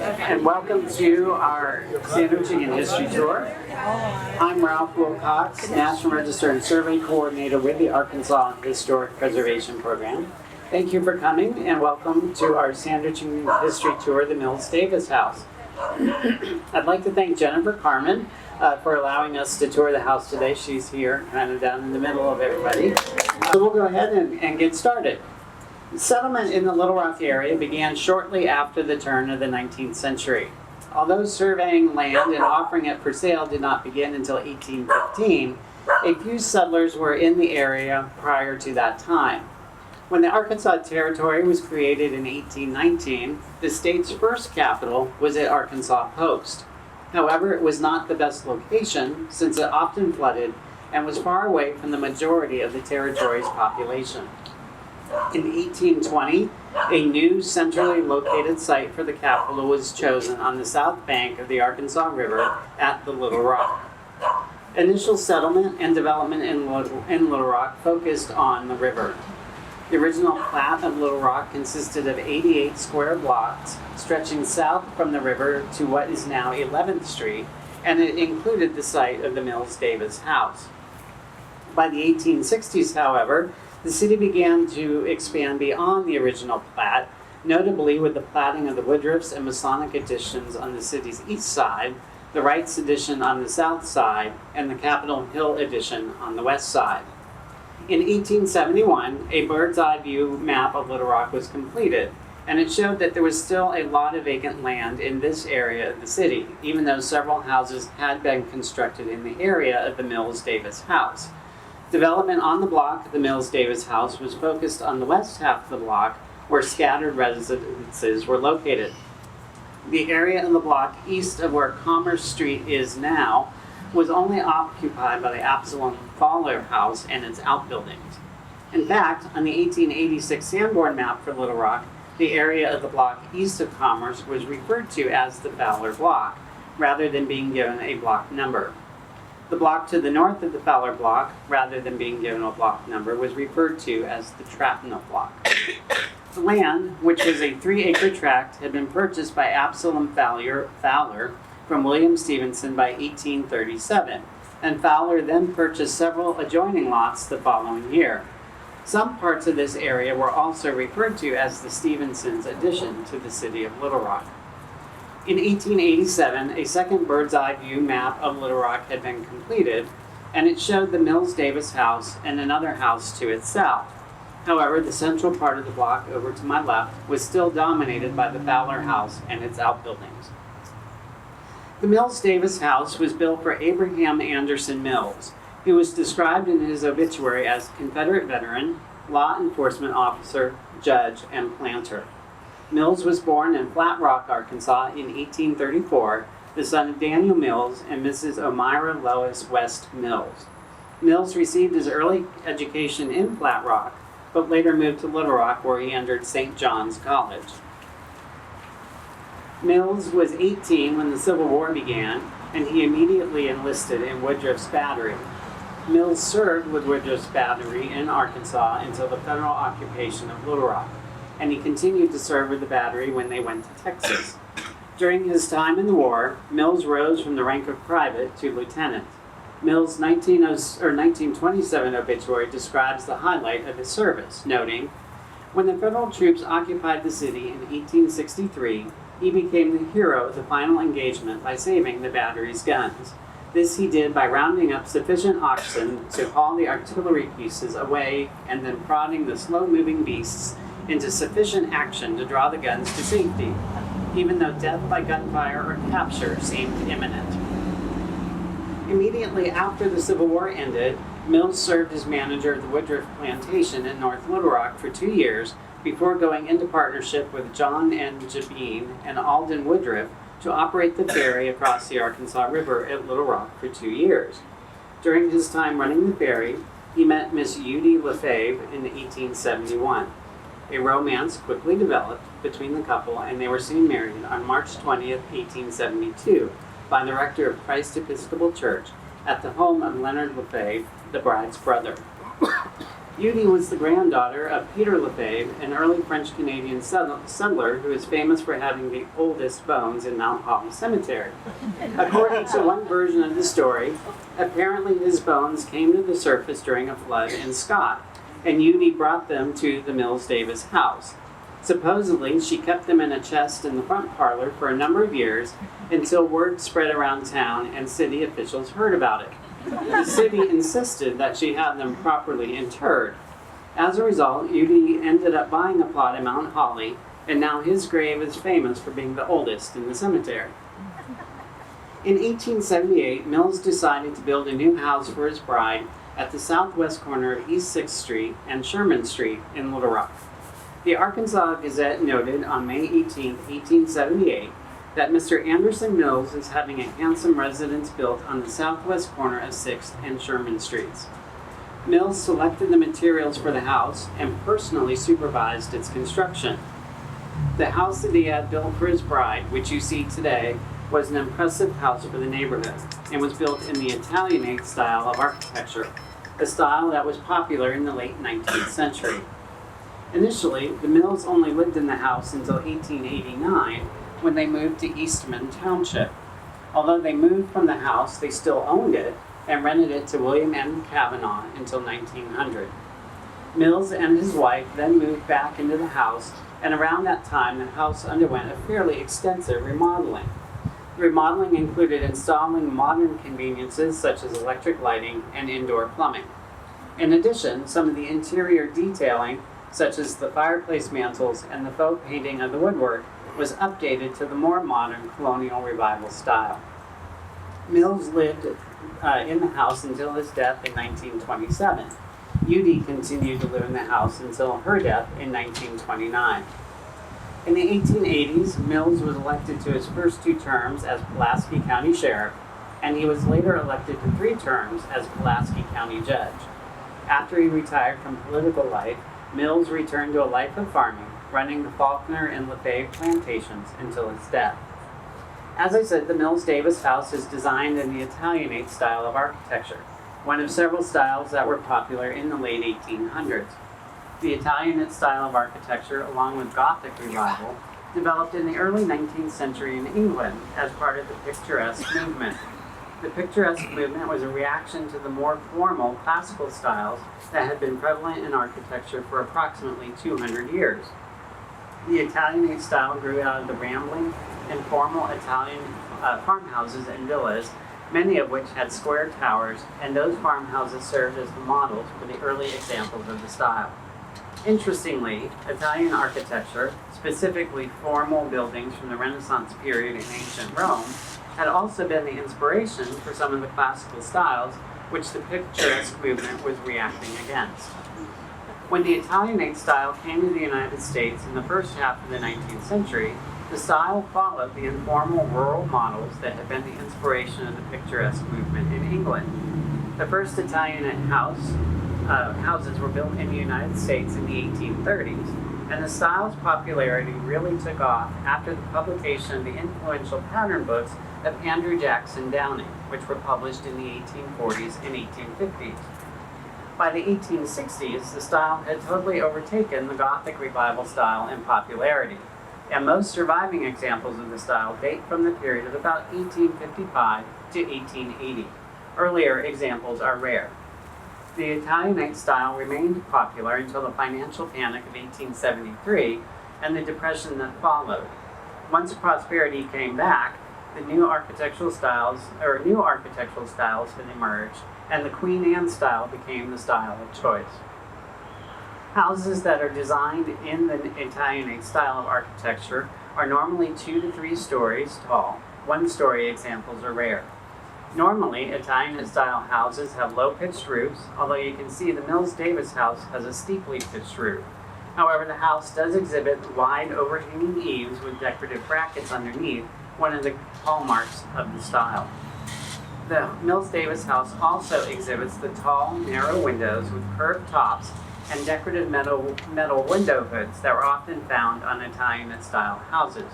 and welcome to our Sandwiching and History Tour. I'm Ralph Wilcox, National Register and Survey Coordinator with the Arkansas Historic Preservation Program. Thank you for coming and welcome to our Sandwiching and History Tour of the Mills Davis House. I'd like to thank Jennifer Carmen for allowing us to tour the house today. She's here kind of down in the middle of everybody. So we'll go ahead and get started. Settlement in the Little Rock area began shortly after the turn of the 19th century. Although surveying land and offering it for sale did not begin until 1815, a few settlers were in the area prior to that time. When the Arkansas Territory was created in 1819, the state's first capital was at Arkansas Post. However, it was not the best location since it often flooded and was far away from the majority of the territory's population. In 1820, a new centrally located site for the capital was chosen on the south bank of the Arkansas River at the Little Rock. Initial settlement and development in Little Rock focused on the river. The original plat of Little Rock consisted of 88 square blocks stretching south from the river to what is now 11th Street, and it included the site of the Mills Davis House. By the 1860s, however, the city began to expand beyond the original plat, notably with the platting of the Woodruffs and Masonic additions on the city's east side, the Wrights addition on the south side, and the Capitol Hill addition on the west side. In 1871, a bird's eye view map of Little Rock was completed, and it showed that there was still a lot of vacant land in this area of the city, even though several houses had been constructed in the area of the Mills Davis House. Development on the block of the Mills Davis House was focused on the west half of the block, where scattered residences were located. The area of the block east of where Commerce Street is now was only occupied by the Absalom Fowler House and its outbuildings. In fact, on the 1886 Sanborn map for Little Rock, the area of the block east of Commerce was referred to as the Fowler Block, rather than being given a block number. The block to the north of the Fowler Block, rather than being given a block number, was referred to as the Trapnell Block. The land, which was a 3-acre tract, had been purchased by Absalom Fowler from William Stevenson by 1837, and Fowler then purchased several adjoining lots the following year. Some parts of this area were also referred to as the Stevensons' addition to the city of Little Rock. In 1887, a second bird's eye view map of Little Rock had been completed, and it showed the Mills Davis House and another house to its south. However, the central part of the block over to my left was still dominated by the Fowler House and its outbuildings. The Mills Davis House was built for Abraham Anderson Mills, who was described in his obituary as Confederate veteran, law enforcement officer, judge, and planter. Mills was born in Flat Rock, Arkansas in 1834, the son of Daniel Mills and Mrs. Omira Lois West Mills. Mills received his early education in Flat Rock, but later moved to Little Rock, where he entered St. John's College. Mills was 18 when the Civil War began, and he immediately enlisted in Woodruff's Battery. Mills served with Woodruff's Battery in Arkansas until the federal occupation of Little Rock, and he continued to serve with the battery when they went to Texas. During his time in the war, Mills rose from the rank of private to lieutenant. Mills' 1927 obituary describes the highlight of his service, noting, "When the federal troops occupied the city in 1863, he became the hero of the final engagement by saving the battery's guns. This he did by rounding up sufficient oxen to haul the artillery pieces away and then prodding the slow-moving beasts into sufficient action to draw the guns to safety, even though death by gunfire or capture seemed imminent." Immediately after the Civil War ended, Mills served as manager of the Woodruff Plantation in North Little Rock for 2 years before going into partnership with John N. Jabine and Alden Woodruff to operate the ferry across the Arkansas River at Little Rock for 2 years. During his time running the ferry, he met Miss Eudy Lefebvre in 1871. A romance quickly developed between the couple, and they were soon married on March 20th, 1872, by the rector of Christ Episcopal Church at the home of Leonard Lefebvre, the bride's brother. Judy was the granddaughter of Peter Lefebvre, an early French-Canadian settler who is famous for having the oldest bones in Mount Holly Cemetery. According to one version of the story, apparently his bones came to the surface during a flood in Scott, and Judy brought them to the Mills Davis house. Supposedly, she kept them in a chest in the front parlor for a number of years until word spread around town and city officials heard about it. The city insisted that she have them properly interred. As a result, Judy ended up buying a plot in Mount Holly, and now his grave is famous for being the oldest in the cemetery. In 1878, Mills decided to build a new house for his bride at the southwest corner of East 6th Street and Sherman Street in Little Rock. The Arkansas Gazette noted on May 18, 1878, that Mr. Anderson Mills is having a handsome residence built on the southwest corner of 6th and Sherman Streets. Mills selected the materials for the house and personally supervised its construction. The house that he had built for his bride, which you see today, was an impressive house for the neighborhood and was built in the Italianate style of architecture, a style that was popular in the late 19th century. Initially, the Mills only lived in the house until 1889, when they moved to Eastman Township. Although they moved from the house, they still owned it and rented it to William M. Cavanaugh until 1900. Mills and his wife then moved back into the house, and around that time the house underwent a fairly extensive remodeling. The remodeling included installing modern conveniences such as electric lighting and indoor plumbing. In addition, some of the interior detailing, such as the fireplace mantels and the faux painting of the woodwork, was updated to the more modern colonial revival style. Mills lived in the house until his death in 1927. Judy continued to live in the house until her death in 1929. In the 1880s, Mills was elected to his first 2 terms as Pulaski County Sheriff, and he was later elected to 3 terms as Pulaski County Judge. After he retired from political life, Mills returned to a life of farming, running the Faulkner and Lefebvre plantations until his death. As I said, the Mills Davis house is designed in the Italianate style of architecture, one of several styles that were popular in the late 1800s. The Italianate style of architecture, along with Gothic revival, developed in the early 19th century in England as part of the picturesque movement. The picturesque movement was a reaction to the more formal classical styles that had been prevalent in architecture for approximately 200 years. The Italianate style grew out of the rambling, informal Italian farmhouses and villas, many of which had square towers, and those farmhouses served as the models for the early examples of the style. Interestingly, Italian architecture, specifically formal buildings from the Renaissance period in ancient Rome, had also been the inspiration for some of the classical styles which the picturesque movement was reacting against. When the Italianate style came to the United States in the first half of the 19th century, the style followed the informal rural models that had been the inspiration of the picturesque movement in England. The first Italianate houses were built in the United States in the 1830s, and the style's popularity really took off after the publication of the influential pattern books of Andrew Jackson Downing, which were published in the 1840s and 1850s. By the 1860s, the style had totally overtaken the Gothic revival style in popularity, and most surviving examples of the style date from the period of about 1855 to 1880. Earlier examples are rare. The Italianate style remained popular until the financial panic of 1873 and the depression that followed. Once prosperity came back, the new architectural styles had emerged, and the Queen Anne style became the style of choice. Houses that are designed in the Italianate style of architecture are normally 2 to 3 stories tall. 1-story examples are rare. Normally, Italianate style houses have low-pitched roofs, although you can see the Mills Davis house has a steeply pitched roof. However, the house does exhibit wide overhanging eaves with decorative brackets underneath, one of the hallmarks of the style. The Mills Davis house also exhibits the tall, narrow windows with curved tops and decorative metal window hoods that were often found on Italianate-style houses.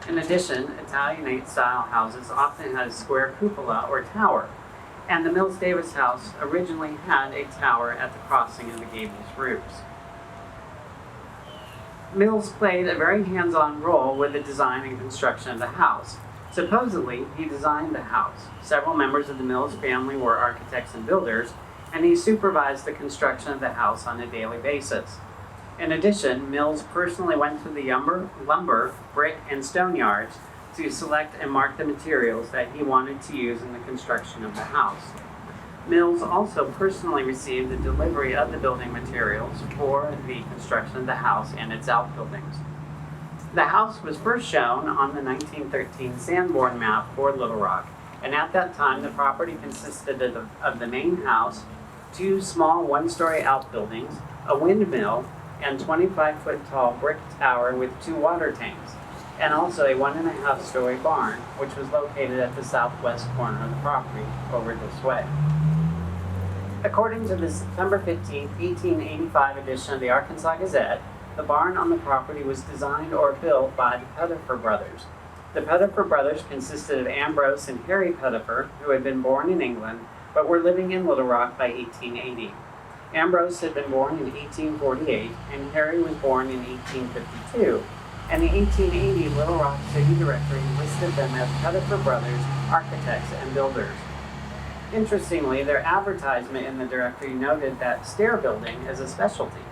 In addition, Italianate-style houses often had a square cupola or tower. And the Mills Davis house originally had a tower at the crossing of the gables roofs. Mills played a very hands-on role with the design and construction of the house. Supposedly, he designed the house. Several members of the Mills family were architects and builders, and he supervised the construction of the house on a daily basis. In addition, Mills personally went to the lumber, brick, and stone yards to select and mark the materials that he wanted to use in the construction of the house. Mills also personally received the delivery of the building materials for the construction of the house and its outbuildings. The house was first shown on the 1913 Sanborn map for Little Rock, and at that time the property consisted of the main house, 2 small one-story outbuildings, a windmill, and 25-foot tall brick tower with 2 water tanks, and also a 1.5-story barn, which was located at the southwest corner of the property over this way. According to the September 15, 1885 edition of the Arkansas Gazette, the barn on the property was designed or built by the Pettifer brothers. The Pettifer brothers consisted of Ambrose and Harry Pettifer, who had been born in England, but were living in Little Rock by 1880. Ambrose had been born in 1848, and Harry was born in 1852. And the 1880 Little Rock City Directory listed them as Pettifer Brothers, architects and builders. Interestingly, their advertisement in the directory noted that stair building is a specialty.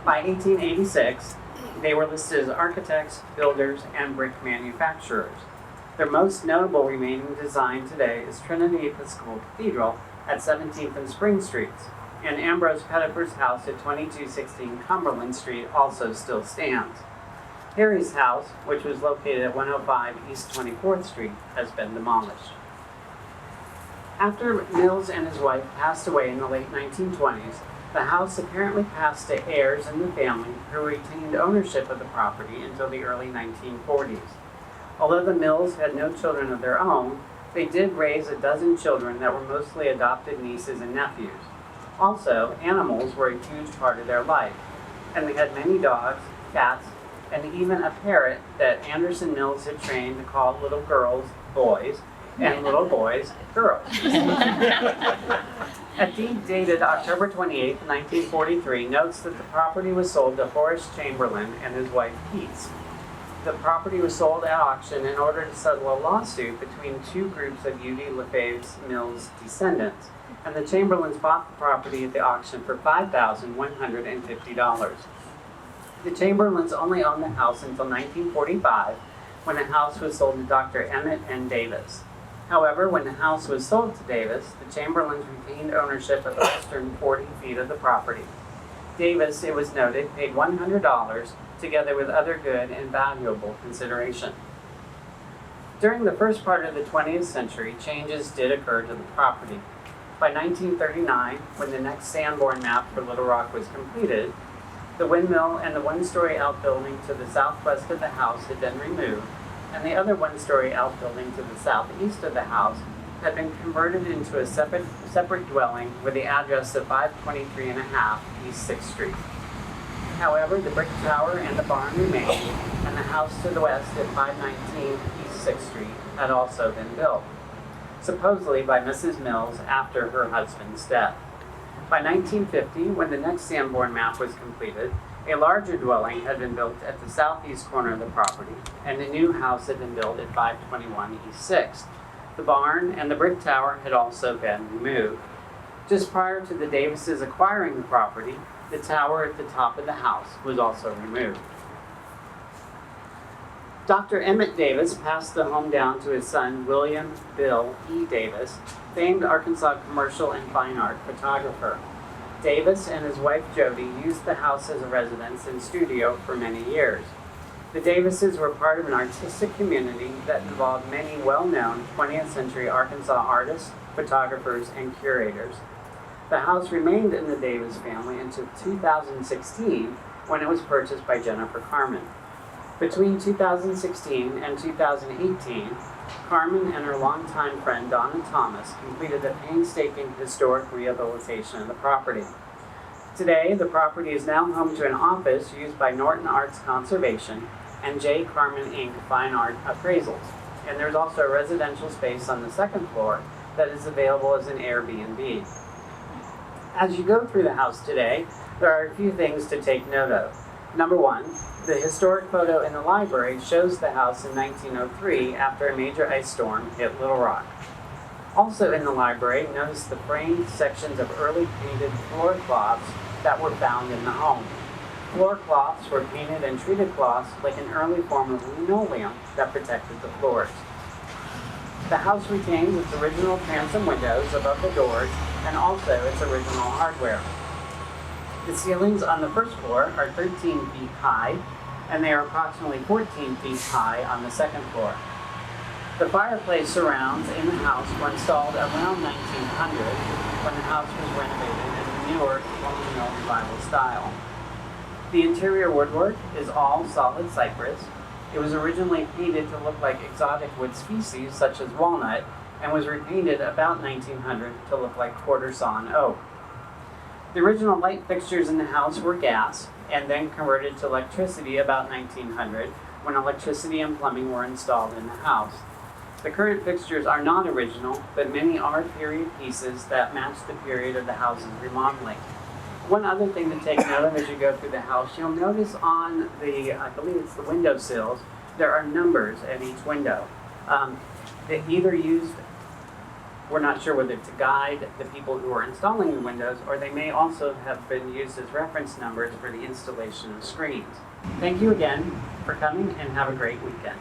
By 1886, they were listed as architects, builders, and brick manufacturers. Their most notable remaining design today is Trinity Episcopal Cathedral at 17th and Spring Streets, and Ambrose Pettifer's house at 2216 Cumberland Street also still stands. Harry's house, which was located at 105 East 24th Street, has been demolished. After Mills and his wife passed away in the late 1920s, the house apparently passed to heirs in the family who retained ownership of the property until the early 1940s. Although the Mills had no children of their own, they did raise a dozen children that were mostly adopted nieces and nephews. Also, animals were a huge part of their life, and they had many dogs, cats, and even a parrot that Anderson Mills had trained to call little girls boys and little boys girls. A deed dated October 28, 1943 notes that the property was sold to Horace Chamberlain and his wife Keats. The property was sold at auction in order to settle a lawsuit between 2 groups of U.D. Lefebvre Mills descendants, and the Chamberlains bought the property at the auction for $5,150. The Chamberlains only owned the house until 1945, when the house was sold to Dr. Emmett N. Davis. However, when the house was sold to Davis, the Chamberlains retained ownership of the western 40 feet of the property. Davis, it was noted, paid $100, together with other good and valuable consideration. During the first part of the 20th century, changes did occur to the property. By 1939, when the next Sanborn map for Little Rock was completed, the windmill and the 1-story outbuilding to the southwest of the house had been removed, and the other 1-story outbuilding to the southeast of the house had been converted into a separate dwelling with the address of 523.5 East 6th Street. However, the brick tower and the barn remained, and the house to the west at 519 East 6th Street had also been built, supposedly by Mrs. Mills after her husband's death. By 1950, when the next Sanborn map was completed, a larger dwelling had been built at the southeast corner of the property, and a new house had been built at 521 East 6th. The barn and the brick tower had also been removed. Just prior to the Davises acquiring the property, the tower at the top of the house was also removed. Dr. Emmett Davis passed the home down to his son, William Bill E. Davis, famed Arkansas commercial and fine art photographer. Davis and his wife Jody used the house as a residence and studio for many years. The Davises were part of an artistic community that involved many well-known 20th century Arkansas artists, photographers, and curators. The house remained in the Davis family until 2016, when it was purchased by Jennifer Carmen. Between 2016 and 2018, Carmen and her longtime friend Donna Thomas completed a painstaking historic rehabilitation of the property. Today, the property is now home to an office used by Norton Arts Conservation and J. Carmen Inc. Fine Art Appraisals. And there's also a residential space on the second floor that is available as an Airbnb. As you go through the house today, there are a few things to take note of. Number one, the historic photo in the library shows the house in 1903 after a major ice storm hit Little Rock. Also in the library, notice the framed sections of early painted floor cloths that were found in the home. Floor cloths were painted and treated cloths like an early form of linoleum that protected the floors. The house retains its original transom windows above the doors and also its original hardware. The ceilings on the first floor are 13 feet high, and they are approximately 14 feet high on the second floor. The fireplace surrounds in the house were installed around 1900 when the house was renovated in the newer colonial revival style. The interior woodwork is all solid cypress. It was originally painted to look like exotic wood species such as walnut and was repainted about 1900 to look like quarter sawn oak. The original light fixtures in the house were gas and then converted to electricity about 1900 when electricity and plumbing were installed in the house. The current fixtures are not original, but many are period pieces that match the period of the house's remodeling. One other thing to take note of as you go through the house, you'll notice on the, I believe it's the window sills, there are numbers at each window. They either used, we're not sure whether to guide the people who are installing the windows, or they may also have been used as reference numbers for the installation of screens. Thank you again for coming and have a great weekend.